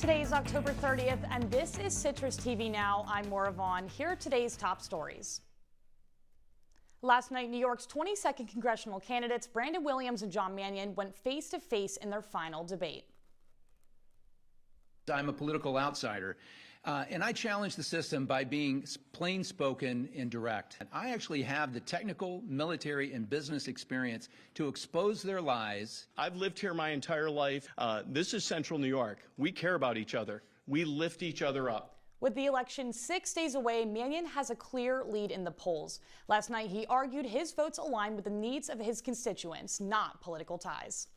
Today is October 30th, and this is Citrus TV Now. I'm Moira Vaughan. Here are today's top stories. Last night, New York's 22nd congressional candidates, Brandon Williams and John Mannion, went face-to-face in their final debate. I'm a political outsider, and I challenge the system by being plain-spoken and direct. I actually have the technical, military, and business experience to expose their lies. I've lived here my entire life. This is Central New York. We care about each other. We lift each other up. With the election 6 days away, Mannion has a clear lead in the polls. Last night, he argued his votes align with the needs of his constituents, not political ties.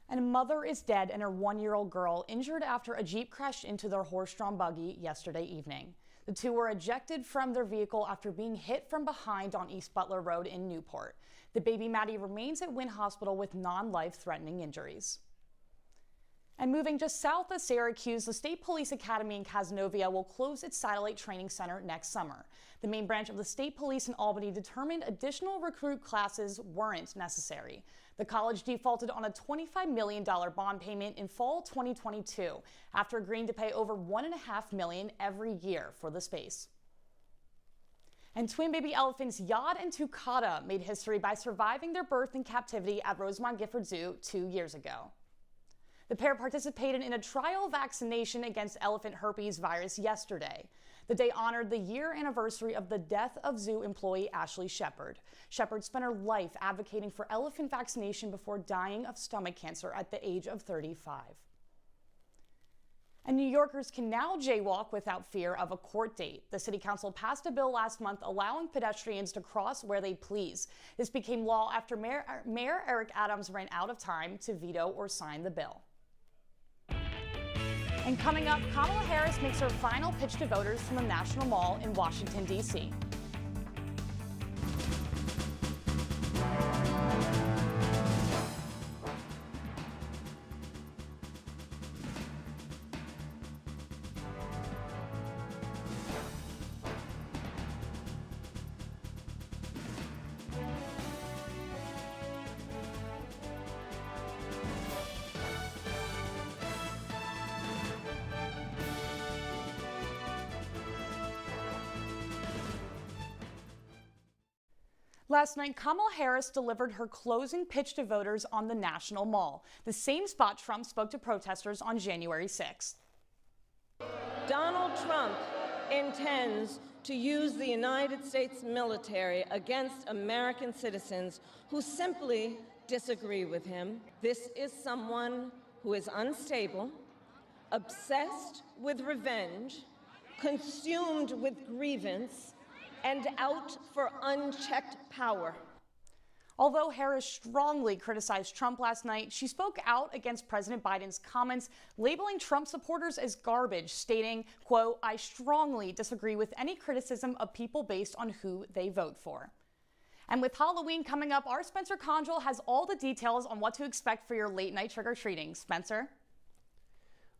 And a mother is dead and her 1-year-old girl injured after a Jeep crashed into their horse-drawn buggy yesterday evening. The two were ejected from their vehicle after being hit from behind on East Butler Road in Newport. The baby Maddie remains at Wynn Hospital with non-life-threatening injuries. And moving just south of Syracuse, the State Police Academy in Cazenovia will close its satellite training center next summer. The main branch of the State Police in Albany determined additional recruit classes weren't necessary. The college defaulted on a $25 million bond payment in fall 2022 after agreeing to pay over $1.5 million every year for the space. And twin baby elephants Yod and Tukata made history by surviving their birth in captivity at Rosemont Gifford Zoo 2 years ago. The pair participated in a trial vaccination against elephant herpes virus yesterday. The day honored the year anniversary of the death of zoo employee Ashley Shepard. Shepard spent her life advocating for elephant vaccination before dying of stomach cancer at the age of 35. And New Yorkers can now jaywalk without fear of a court date. The city council passed a bill last month allowing pedestrians to cross where they please. This became law after Mayor Eric Adams ran out of time to veto or sign the bill. And coming up, Kamala Harris makes her final pitch to voters from the National Mall in Washington, D.C. Last night, Kamala Harris delivered her closing pitch to voters on the National Mall, the same spot Trump spoke to protesters on January 6th. Donald Trump intends to use the United States military against American citizens who simply disagree with him. This is someone who is unstable, obsessed with revenge, consumed with grievance, and out for unchecked power. Although Harris strongly criticized Trump last night, she spoke out against President Biden's comments, labeling Trump supporters as garbage, stating, quote, "I strongly disagree with any criticism of people based on who they vote for." And with Halloween coming up, our Spencer Congel has all the details on what to expect for your late night trick-or-treating. Spencer?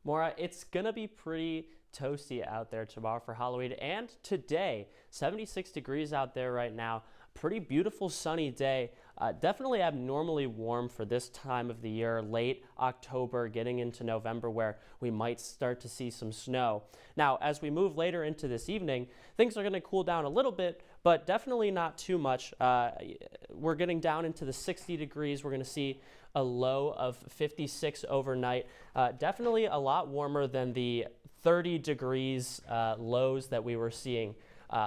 Moira, it's gonna be pretty toasty out there tomorrow for Halloween and today. 76 degrees out there right now. Pretty beautiful sunny day. Definitely abnormally warm for this time of the year, late October, getting into November, where we might start to see some snow. Now, as we move later into this evening, things are going to cool down a little bit, but definitely not too much. We're getting down into the 60 degrees. We're going to see a low of 56 overnight. Definitely a lot warmer than the 30 degrees lows that we were seeing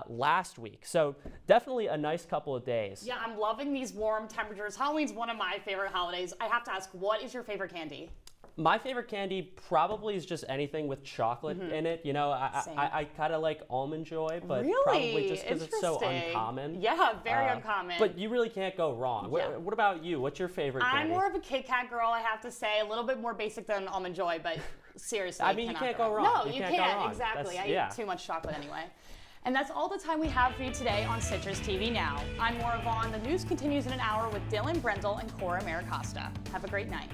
last week. So definitely a nice couple of days. Yeah, I'm loving these warm temperatures. Halloween's one of my favorite holidays. I have to ask, what is your favorite candy? My favorite candy probably is just anything with chocolate in it. You know, I kind of like Almond Joy, but really? Probably just because it's so uncommon. Yeah, very uncommon. But you really can't go wrong. Yeah. What about you? What's your favorite candy? I'm more of a Kit Kat girl, I have to say. A little bit more basic than Almond Joy, but seriously, I mean, you can't go wrong. No, you can't. Exactly. I eat too much chocolate anyway. And that's all the time we have for you today on Citrus TV Now. I'm Moira Vaughan. The news continues in an hour with Dylan Brendel and Cora Maricosta. Have a great night.